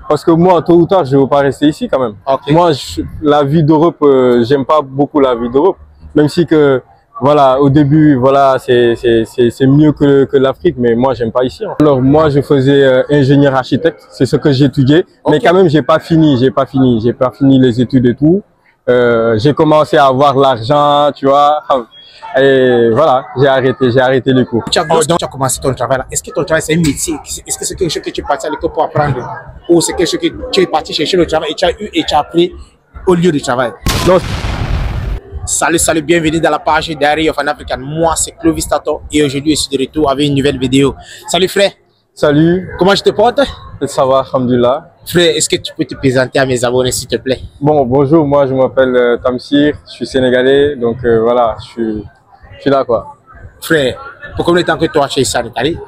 Parce que moi, tôt ou tard, je ne veux pas rester ici quand même. Okay. Moi, la vie d'Europe, j'aime pas beaucoup la vie d'Europe. Même si que, voilà, au début, voilà, c'est mieux que l'Afrique, mais moi, j'aime pas ici. Alors, moi, je faisais ingénieur architecte, c'est ce que j'étudiais. Okay. Mais quand même, j'ai pas fini les études et tout. J'ai commencé à avoir l'argent, tu vois. Et voilà, j'ai arrêté les cours. Donc, tu as commencé ton travail là. Est-ce que ton travail, c'est un métier? Est-ce que c'est quelque chose que tu es parti à l'école pour apprendre? Ou c'est quelque chose que tu es parti chercher le travail et tu as eu et tu as appris au lieu du travail? Non. Salut, bienvenue dans la page Diary of an African. Moi, c'est Clovis Tato et aujourd'hui, je suis de retour avec une nouvelle vidéo. Salut frère. Salut. Comment je te porte? Ça va, alhamdoulilah. Frère, est-ce que tu peux te présenter à mes abonnés, s'il te plaît? Bon, bonjour, moi je m'appelle Tamsir, je suis sénégalais, donc voilà, je suis là quoi. Frère, pour combien de temps que toi tu es ici en Italie?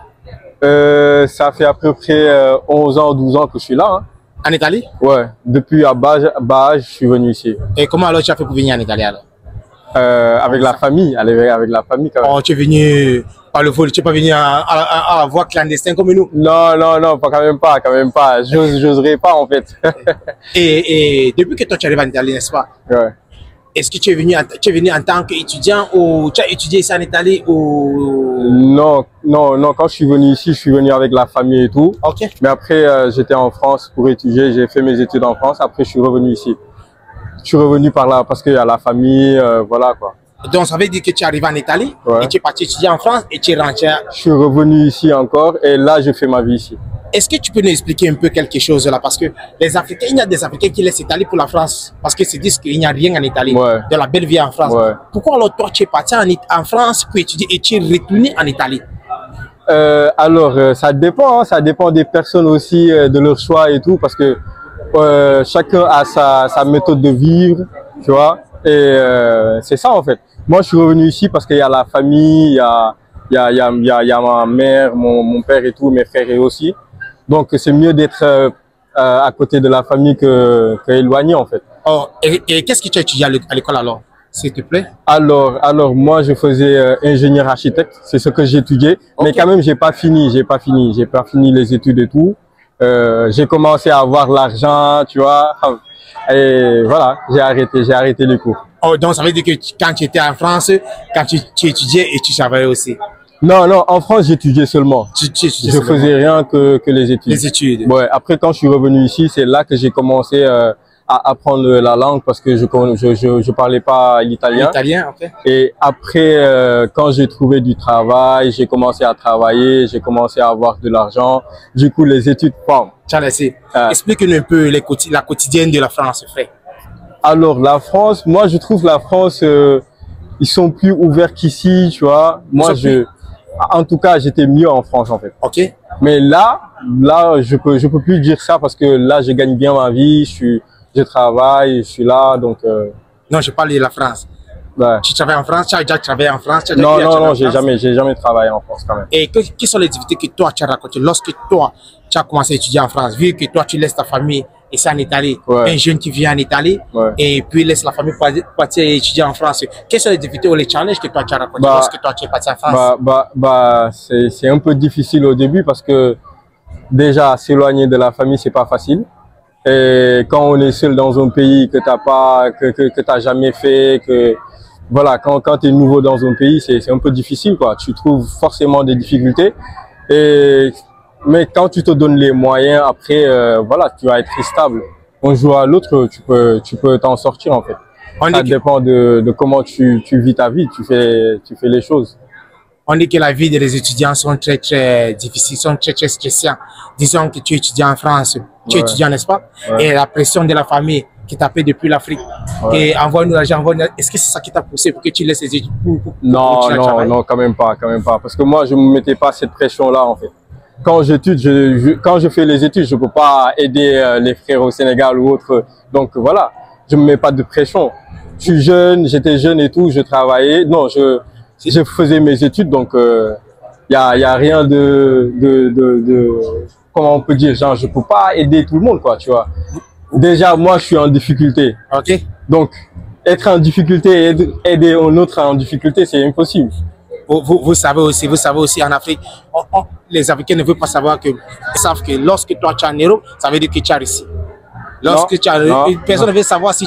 Ça fait à peu près 11 ans, 12 ans que je suis là. Hein. En Italie? Ouais, depuis à bas, je suis venu ici. Et comment alors tu as fait pour venir en Italie alors? Avec la famille, avec la famille quand même. Oh, tu es venu par le vol, tu n'es pas venu à la voie clandestine comme nous? Non, quand même pas. J'oserais pas en fait. et depuis que toi tu arrives en Italie, n'est-ce pas? Ouais. Est-ce que tu es venu en tant qu'étudiant ou tu as étudié ici en Italie ou... Non, quand je suis venu ici, je suis venu avec la famille et tout. Ok. Mais après, j'étais en France pour étudier, j'ai fait mes études en France, après je suis revenu ici. Je suis revenu par là parce qu'il y a la famille, voilà quoi. Donc ça veut dire que tu es arrivé en Italie, ouais. Et tu es parti étudier en France et tu es rentré. Je suis revenu ici encore et là je fais ma vie ici. Est-ce que tu peux nous expliquer un peu quelque chose là? Parce que les Africains, il y a des Africains qui laissent l'Italie pour la France parce qu'ils se disent qu'il n'y a rien en Italie, ouais. De la belle vie en France. Ouais. Pourquoi alors toi tu es parti en France pour étudier et tu es retourné en Italie? Alors ça dépend, hein, ça dépend des personnes aussi, de leur choix et tout parce que chacun a sa méthode de vivre, tu vois, et c'est ça en fait. Moi je suis revenu ici parce qu'il y a la famille, il y a ma mère, mon père et tout, mes frères et aussi. Donc c'est mieux d'être à côté de la famille que éloigné en fait. Oh, et qu'est-ce que tu as étudié à l'école alors, s'il te plaît? Alors moi je faisais ingénieur architecte, c'est ce que j'étudiais, okay. Mais quand même j'ai pas fini les études et tout. J'ai commencé à avoir l'argent, tu vois, et voilà, j'ai arrêté les cours. Oh, donc ça veut dire que quand tu étais en France, quand tu étudiais et tu travaillais aussi? Non, en France j'étudiais seulement. Je faisais rien que les études. Les études. Ouais. Après quand je suis revenu ici, c'est là que j'ai commencé à apprendre la langue parce que je parlais pas l'italien. L'italien, ok. Et après, quand j'ai trouvé du travail, j'ai commencé à travailler, j'ai commencé à avoir de l'argent. Du coup, les études, bam. Tiens, explique-nous un peu la quotidienne de la France, frère. Alors, la France, moi, je trouve la France, ils sont plus ouverts qu'ici, tu vois. Moi, en tout cas, j'étais mieux en France, en fait. Ok. Mais là, je peux plus dire ça parce que là, je gagne bien ma vie, je travaille, je suis là, donc... Non, je parle de la France. Ouais. Tu travailles en France, tu as déjà travaillé en France? Non, j'ai jamais travaillé en France quand même. Et quelles sont les difficultés que toi, tu as rencontrées lorsque toi, tu as commencé à étudier en France? Vu que toi, tu laisses ta famille ici en Italie, ouais. Un jeune qui vient en Italie, ouais. Et puis laisse la famille partir étudier en France. Quelles sont les difficultés ou les challenges que toi, tu as rencontrés lorsque toi, tu es parti en France? C'est un peu difficile au début parce que déjà, s'éloigner de la famille, c'est pas facile. Et quand on est seul dans un pays que t'as jamais fait, voilà, quand tu es nouveau dans un pays, c'est un peu difficile, quoi. Tu trouves forcément des difficultés. Mais quand tu te donnes les moyens, après, voilà, tu vas être stable. Un jour à l'autre, tu peux t'en sortir, en fait. Ça dépend de comment tu vis ta vie, tu fais les choses. On dit que la vie des étudiants sont très, très difficiles, sont très, très stressants. Disons que tu étudies en France, tu es étudiant, n'est-ce pas? Ouais. Et la pression de la famille qui t'appelle depuis l'Afrique. Ouais. Et envoie-nous l'argent, est-ce que c'est ça qui t'a poussé pour que tu laisses les études Non, quand même pas. Parce que moi, je ne me mettais pas cette pression-là, en fait. Quand quand je fais les études, je ne peux pas aider les frères au Sénégal ou autre. Donc voilà, je ne me mets pas de pression. Je suis jeune, j'étais jeune et tout, je travaillais. Non, je faisais mes études, donc y a rien comment on peut dire, genre je peux pas aider tout le monde, quoi, tu vois. Déjà moi je suis en difficulté, ok. Donc être en difficulté et aider un autre en difficulté, c'est impossible. vous savez aussi en Afrique, les Africains ne veulent pas savoir que, ils savent que lorsque toi tu es en Europe, ça veut dire que tu as réussi. Lorsque personne ne veut savoir si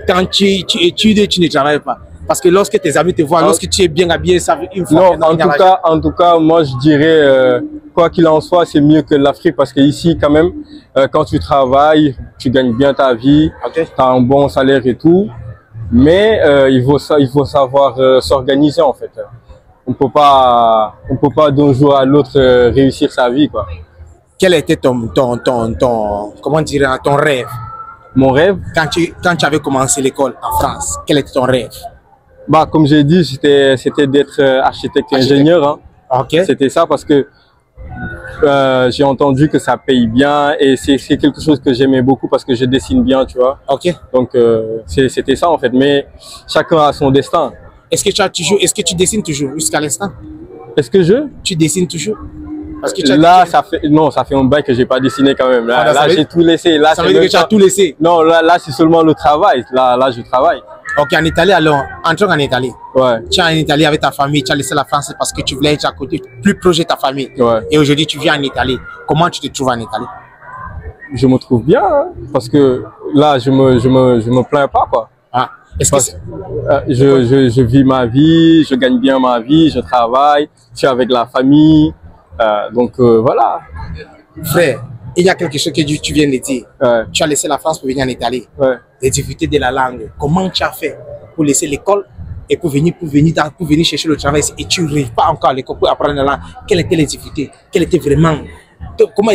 quand tu étudies, tu ne travailles pas. Parce que lorsque tes amis te voient, lorsque tu es bien habillé, ça veut une fois. Non, en tout cas, moi je dirais, quoi qu'il en soit, c'est mieux que l'Afrique parce que ici, quand même, quand tu travailles, tu gagnes bien ta vie, tu as un bon salaire et tout. Mais il faut savoir s'organiser en fait. On peut pas d'un jour à l'autre réussir sa vie, quoi. Quel était ton rêve? Mon rêve? Quand tu avais commencé l'école en France, quel était ton rêve? Bah, comme j'ai dit, c'était d'être architecte et ingénieur. Hein. C'était ça parce que j'ai entendu que ça paye bien et c'est quelque chose que j'aimais beaucoup parce que je dessine bien, tu vois. Donc c'était ça en fait, mais chacun a son destin. Est-ce que tu dessines toujours jusqu'à l'instant? Est-ce que tu dessines toujours? Parce que là, ça fait un bail que j'ai pas dessiné quand même. Là, j'ai tout laissé. Là, ça veut dire que tu as tout laissé? Non, là c'est seulement le travail. Là, je travaille. Ok, en Italie alors, entrons en Italie. Ouais. Tu es en Italie avec ta famille, tu as laissé la France parce que tu voulais être à côté, plus proche de ta famille. Ouais. Et aujourd'hui, tu viens en Italie. Comment tu te trouves en Italie? Je me trouve bien, hein, parce que là, je me plains pas, quoi. Ah. Je vis ma vie, je gagne bien ma vie, je travaille, je suis avec la famille, donc voilà. Frère, il y a quelque chose que tu viens de dire. Ouais. Tu as laissé la France pour venir en Italie. Ouais. Les difficultés de la langue. Comment tu as fait pour laisser l'école et pour venir chercher le travail et tu n'arrives pas encore à l'école pour apprendre la langue? Quelles étaient les difficultés? Quel était vraiment comment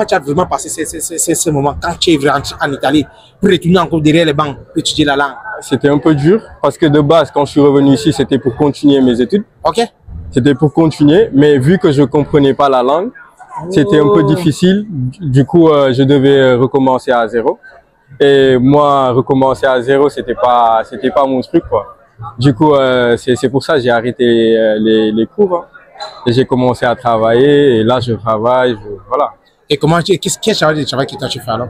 tu as vraiment passé ces moments quand tu es rentré en Italie pour retourner encore derrière les bancs pour étudier la langue? C'était un peu dur parce que de base, quand je suis revenu ici, c'était pour continuer mes études. Ok. C'était pour continuer, mais vu que je comprenais pas la langue, c'était un peu difficile. Du coup, je devais recommencer à zéro. Et moi, recommencer à zéro, c'était pas mon truc, quoi. Du coup, c'est pour ça que j'ai arrêté les cours. Hein. Et j'ai commencé à travailler. Et là, je travaille. Voilà. Et quel travail que toi tu fais alors?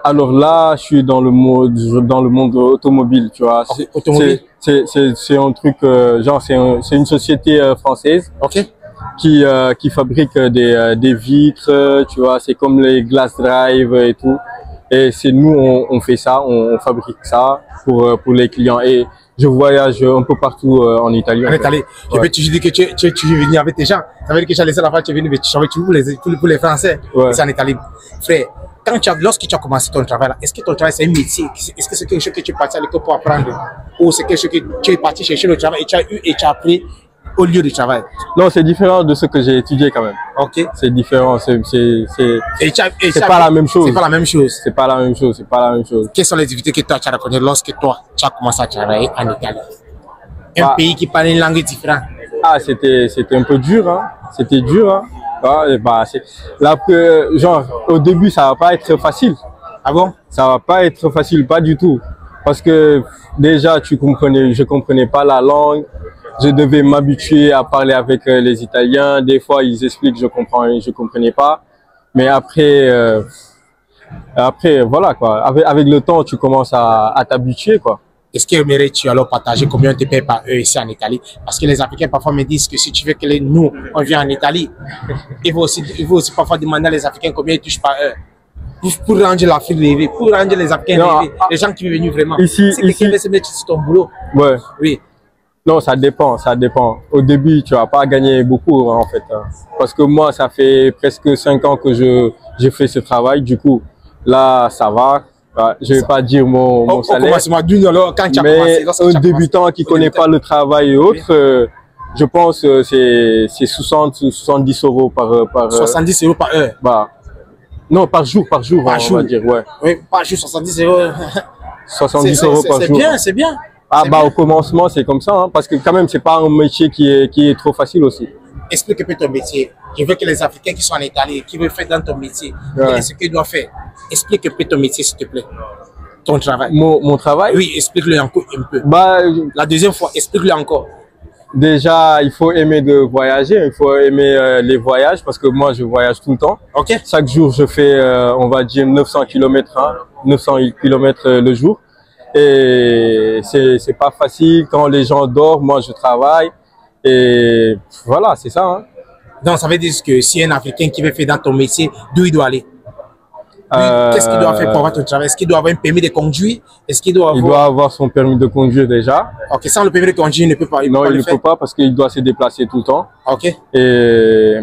Alors là, je suis dans le monde automobile, tu vois. Automobile? C'est un truc, genre, c'est une société française. Ok. Qui fabrique des vitres, tu vois. C'est comme les Glass Drive et tout. Et c'est nous, on fait ça, on fabrique ça pour les clients. Et je voyage un peu partout en Italie. En Italie. Je peux toujours dire que tu es venu avec tes gens. Ça veut dire que tu as laissé la France, tu es venu, mais tu travailles toujours pour les Français. Ouais. Et c'est en Italie. Frère, lorsque tu as commencé ton travail, est-ce que ton travail c'est un métier? Est-ce que c'est quelque chose que tu es parti à l'école pour apprendre? Ou c'est quelque chose que tu es parti chercher le travail et tu as appris au lieu du travail? Non, c'est différent de ce que j'ai étudié quand même. Ok. C'est différent, c'est pas la même chose. C'est pas la même chose. C'est pas la même chose, c'est pas la même chose. Quelles sont les difficultés que toi tu as rencontrées lorsque toi tu as commencé à travailler en Italie? Un pays qui parle une langue différente. Ah, c'était un peu dur, hein. C'était dur, hein. Là, genre, au début, ça va pas être facile. Ah bon? Ça va pas être facile, pas du tout. Parce que déjà, je comprenais pas la langue. Je devais m'habituer à parler avec les Italiens. Des fois, ils expliquent, je comprenais pas. Mais après, voilà, quoi. Avec le temps, tu commences à t'habituer, quoi. Est-ce qu'aimerais-tu alors partager combien on te paye par eux ici en Italie? Parce que les Africains parfois me disent que si tu veux que nous, on vient en Italie, il faut aussi parfois demander à les Africains combien ils touchent par eux. Pour rendre l'Afrique rêver, pour rendre les Africains rêver, les gens qui sont venus vraiment. Ici, quelqu'un veut se mettre sur ton boulot. Ouais. Oui. Non, ça dépend. Au début, tu vas pas gagner beaucoup, en fait. Hein. Parce que moi, ça fait presque 5 ans que je fais ce travail. Du coup, là, ça va. Je vais pas dire mon salaire. Mais un débutant qui connaît pas le travail et autres, je pense que c'est 70 euros par 70 euros par heure. Bah, non, par jour, on va dire, ouais. Oui, par jour, 70 euros. 70 euros par jour. C'est bien. Au commencement, c'est comme ça, hein, parce que quand même, c'est pas un métier qui est trop facile aussi. Explique un peu ton métier. Je veux que les Africains qui sont en Italie, qui veulent faire dans ton métier, ce qu'ils doivent faire. Explique un peu ton métier, s'il te plaît. Ton travail. Mon travail? Oui, explique-le encore un peu. La deuxième fois, explique-le encore. Déjà, il faut aimer de voyager, il faut aimer les voyages, parce que moi, je voyage tout le temps. Ok. Chaque jour, je fais, on va dire, 900 km, hein, 900 km le jour. Et c'est pas facile. Quand les gens dorment, moi je travaille. Et voilà, c'est ça. Hein. Donc ça veut dire que si un Africain qui veut faire dans ton métier, d'où il doit aller? Qu'est-ce qu'il doit faire pour avoir ton travail? Est-ce qu'il doit avoir un permis de conduire? Est-ce qu'il doit avoir... Il doit avoir son permis de conduire déjà. Ok, sans le permis de conduire, il ne peut pas. Non, il ne peut pas parce qu'il doit se déplacer tout le temps. Ok. Et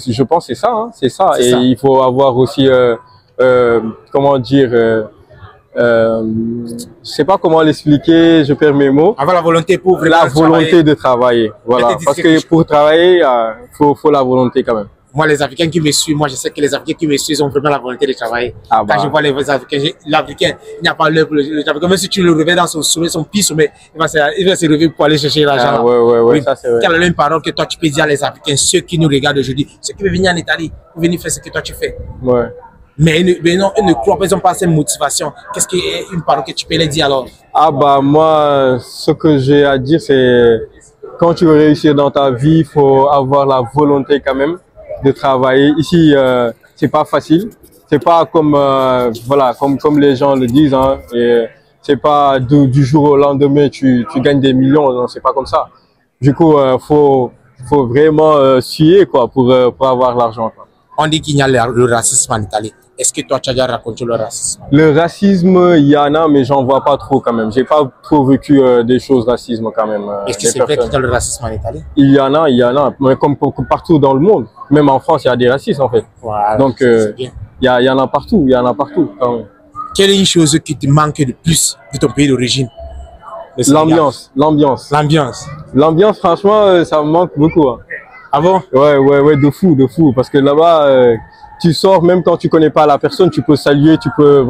je pense que c'est ça, hein, c'est ça. Et il faut avoir aussi, comment dire, je sais pas comment l'expliquer, je perds mes mots. Avoir la volonté pour vraiment la volonté de travailler, voilà. Parce que pour travailler, faut la volonté quand même. Moi, les Africains qui me suivent, moi, je sais que les Africains qui me suivent ont vraiment la volonté de travailler. Ah bah. Quand je vois les Africains, l'Africain, il n'y a pas l'heure pour le travail. Même si tu le réveilles dans son sommet, son pire sommet, il va se réveiller pour aller chercher l'argent. Ah, ouais, ça c'est vrai. Quelle est une parole que toi tu peux dire à les Africains, ceux qui nous regardent aujourd'hui, ceux qui veulent venir en Italie, pour venir faire ce que toi tu fais. Ouais. Mais non, ils ne croient pas, ils n'ont pas cette motivation. Qu'est-ce qui est une parole que tu peux les dire alors? Ah bah moi, ce que j'ai à dire, c'est quand tu veux réussir dans ta vie, il faut avoir la volonté quand même de travailler. Ici, c'est pas facile. C'est pas comme voilà, comme les gens le disent. Hein, et c'est pas du jour au lendemain tu gagnes des millions. Non, c'est pas comme ça. Du coup, faut vraiment suer quoi pour avoir l'argent. On dit qu'il y a le racisme en Italie. Est-ce que toi, tu as déjà raconté le racisme? Le racisme, il y en a, mais j'en vois pas trop quand même. J'ai pas trop vécu des choses racisme quand même. Est-ce que c'est vrai qu'il y a le racisme en Italie? Il y en a, mais comme partout dans le monde. Même en France, il y a des racistes en fait. Voilà, donc, il y en a partout, quand même. Quelle est une chose qui te manque le plus de ton pays d'origine? L'ambiance. L'ambiance, franchement, ça me manque beaucoup. Hein. Ah bon? Ouais, de fou. Parce que là-bas, tu sors, même quand tu connais pas la personne, tu peux saluer, tu peux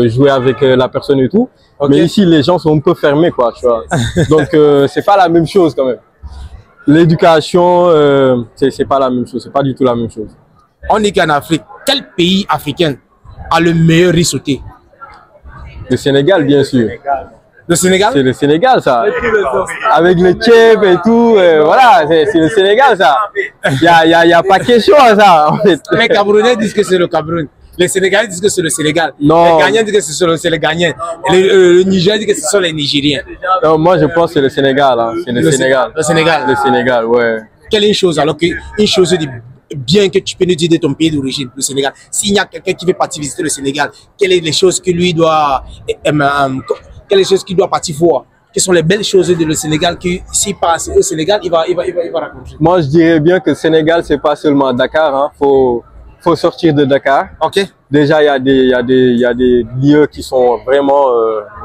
jouer avec la personne et tout. Okay. Mais ici, les gens sont un peu fermés, quoi, tu vois. Donc, c'est pas la même chose quand même. L'éducation, c'est pas la même chose, c'est pas du tout la même chose. On dit qu'en Afrique, quel pays africain a le meilleur riz sauté? Le Sénégal, bien sûr. Le Sénégal? C'est le Sénégal, ça. Avec le tchèp et tout, voilà, c'est le Sénégal, ça. Il y a pas question à ça, en fait. Les Camerounais disent que c'est le Cameroun. Les Sénégalais disent que c'est le Sénégal. Non. Les Ghanéens disent que c'est le Ghanéen. Le Niger dit que ce sont les Nigériens. Non, moi, je pense que c'est le Sénégal. Hein. C'est le Sénégal. Le Sénégal. Le Sénégal, ouais. Quelle est une chose, alors une chose de bien que tu peux nous dire de ton pays d'origine, le Sénégal? S'il y a quelqu'un qui veut partir visiter le Sénégal, quelles sont les choses que lui doit... quelles sont les choses qu'il doit partir voir? Quelles sont les belles choses de le Sénégal qui, s'il passe au Sénégal, il va raconter? Moi, je dirais bien que le Sénégal, c'est pas seulement Dakar. Hein. Faut sortir de Dakar. Ok. Déjà, il y a des lieux qui sont vraiment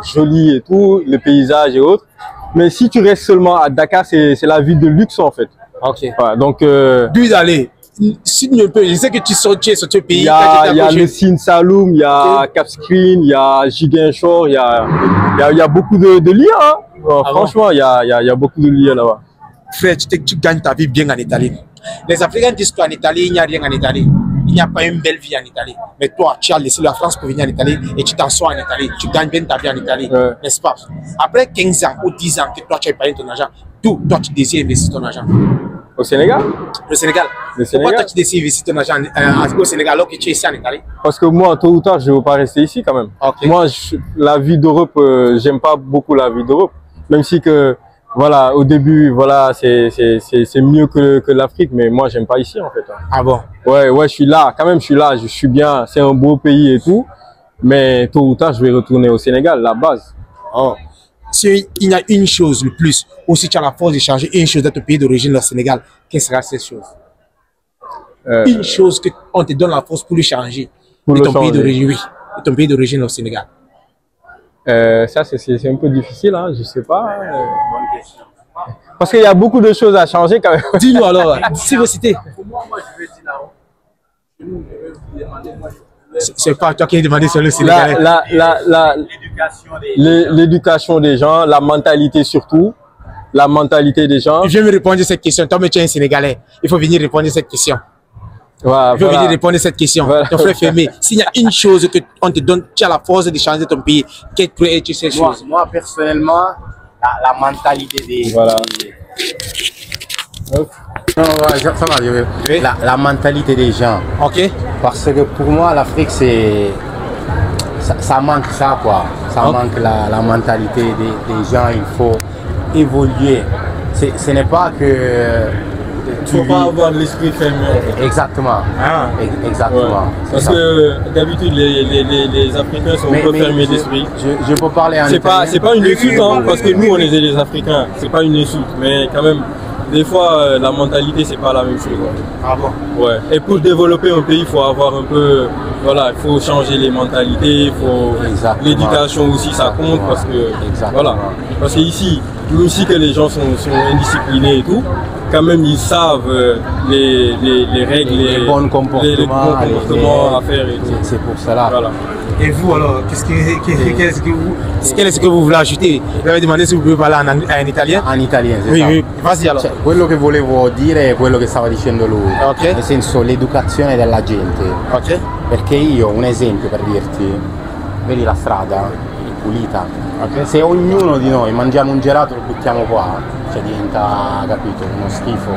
jolis et tout, les paysages et autres. Mais si tu restes seulement à Dakar, c'est la ville de luxe en fait. Ok. Voilà, donc. D'où d'aller? Je sais que tu es sorti au pays. Il y a le Sine Saloum, il y a Cap Skirring, il y a Ziguinchor, il y a beaucoup de lieux. Hein. Franchement, il y a beaucoup de lieux là-bas. Frère, tu gagnes ta vie bien en Italie. Les Africains disent qu'en Italie, il n'y a rien en Italie. Il n'y a pas une belle vie en Italie. Mais toi, tu as laissé la France pour venir en Italie et tu t'en sors en Italie. Tu gagnes bien ta vie en Italie, n'est-ce pas? Après 15 ans ou 10 ans que toi, tu as payé ton argent, d'où toi, tu désires investir ton argent? Au Sénégal? Le Sénégal. Pourquoi toi, tu décides investir ton argent au Sénégal alors que tu es ici en Italie? Parce que moi, tôt ou tard, je ne veux pas rester ici quand même. Okay. Moi, la vie d'Europe, j'aime pas beaucoup la vie d'Europe. Même si que, voilà, au début, voilà, c'est mieux que l'Afrique, mais moi, j'aime pas ici, en fait. Ah bon? Ouais, je suis là, quand même, je suis bien, c'est un beau pays et tout, mais tôt ou tard, je vais retourner au Sénégal, la base. Oh. Si il y a une chose le plus, ou si tu as la force de changer une chose dans ton pays d'origine, le Sénégal, quelle sera cette chose? Une chose qu'on te donne la force pour le changer, de ton pays d'origine, oui, de ton pays d'origine au Sénégal. Ça, c'est un peu difficile, hein, je sais pas. Parce qu'il y a beaucoup de choses à changer quand même. Dis-nous alors, si vous citez. Moi, je vais dire là-haut. C'est pas toi qui as demandé sur le Sénégalais. L'éducation des gens, la mentalité surtout. La mentalité des gens. Je vais me répondre à cette question. Toi, tu es un Sénégalais. Il faut venir répondre à cette question. Voilà, il faut venir répondre à cette question. Voilà. Ton frère Fermé, s'il y a une chose qu'on te donne, tu as la force de changer ton pays, quelle pourrait être cette chose? Moi, personnellement, la mentalité des... Voilà. La mentalité des gens. Ok. Parce que pour moi, l'Afrique, c'est ça manque ça quoi, ça manque la mentalité des gens, il faut évoluer. Ce n'est pas que il ne faut pas avoir de l'esprit fermé. Exactement. Exactement. Ouais. Parce que d'habitude les Africains sont un peu fermés d'esprit. Je peux parler en italien. C'est pas une insulte, hein, parce que nous on est des Africains, c'est pas une insulte, mais quand même, des fois la mentalité c'est pas la même chose. Ouais. Ah bon? Ouais. Et pour développer un pays, il faut avoir un peu, voilà, il faut changer les mentalités, il faut l'éducation aussi, ça compte parce que voilà, parce que ici, nous aussi que les gens sont indisciplinés et tout. Quand même, ils savent les règles, les bons comportements à faire. C'est pour cela. Voilà. Et vous alors, qu'est-ce que vous voulez ajouter? Vous avez demandé se vous pouvez parler en italien? En italien, oui, vas-y alors. Cioè, quello che volevo dire è quello che stava dicendo lui, nel senso l'educazione della gente. Perché io, un esempio per dirti, vedi la strada, è pulita. Se ognuno di noi mangiamo un gelato e lo buttiamo qua, cioè diventa, capito, uno schifo.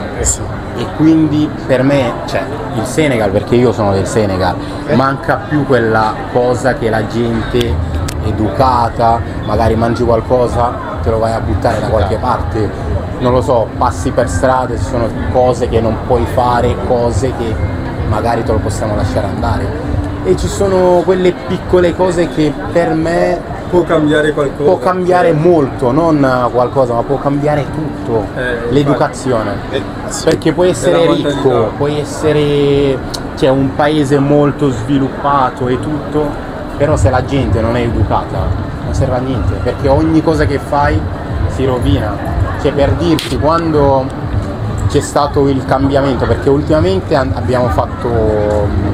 E quindi per me, cioè il Senegal, perché io sono del Senegal, manca più quella cosa che la gente educata, magari mangi qualcosa, te lo vai a buttare da qualche parte, non lo so, passi per strada, ci sono cose che non puoi fare, cose che magari te lo possiamo lasciare andare. E ci sono quelle piccole cose che per me può cambiare qualcosa. Può cambiare molto, non qualcosa, ma può cambiare tutto. L'educazione. Perché puoi essere ricco, puoi essere, cioè, un paese molto sviluppato e tutto, però se la gente non è educata non serve a niente, perché ogni cosa che fai si rovina. Cioè, per dirti, quando c'è stato il cambiamento, perché ultimamente abbiamo fatto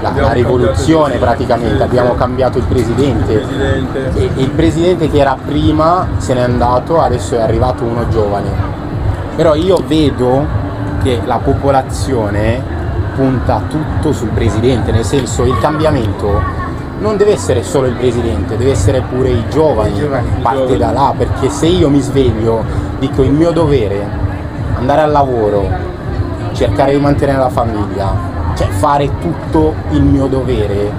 la rivoluzione praticamente, abbiamo cambiato il presidente. E il presidente che era prima se n'è andato, adesso è arrivato uno giovane. Però io vedo che la popolazione punta tutto sul presidente, nel senso il cambiamento non deve essere solo il presidente, deve essere pure i giovani, parte da là, perché se io mi sveglio, dico il mio dovere, andare al lavoro, cercare di mantenere la famiglia, cioè fare tutto il mio dovere,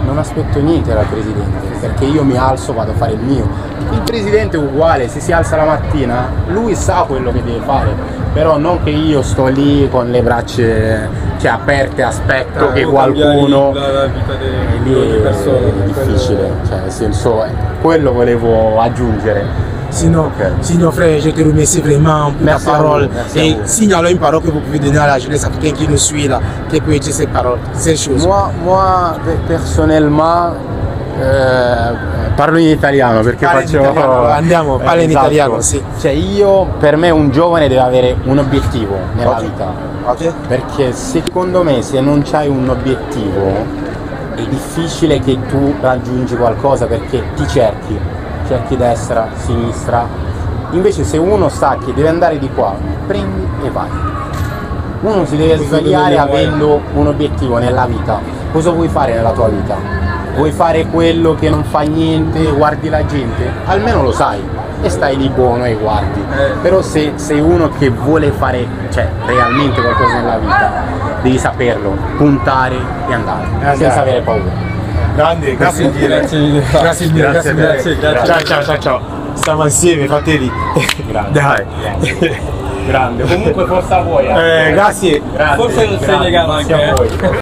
non aspetto niente dal presidente, perché io mi alzo, vado a fare il mio. Il presidente è uguale, se si alza la mattina, lui sa quello che deve fare, però non che io sto lì con le braccia, cioè, aperte, aspetto che qualcuno... La vita delle persone è difficile, cioè nel senso, quello volevo aggiungere. Sinon, frère, je te remercie vraiment pour ta parole. Et signalons une parole que vous pouvez donner à la jeunesse africaine qui nous suit là, qui peut dire ces paroles, ces choses. Moi personnellement, parlo in italiano perché andiamo, parla in italiano, sì. Cioè io, per me un giovane deve avere un obiettivo nella vita. Perché secondo me se non c'hai un obiettivo è difficile che tu raggiungi qualcosa, perché ti cerchi destra, sinistra. Invece se uno sa che deve andare di qua, prendi e vai. Uno si deve svegliare avendo un obiettivo nella vita. Cosa vuoi fare nella tua vita? Vuoi fare quello che non fa niente, guardi la gente? Almeno lo sai e stai lì buono e guardi. Però se sei uno che vuole fare, cioè, realmente qualcosa nella vita, devi saperlo, puntare e andare, senza avere paura. Grande, grazie mille. Ciao. Stiamo assieme, fratelli. Grande. Dai. Grande. Comunque forza a voi. Grazie. Forse il Senegal anche.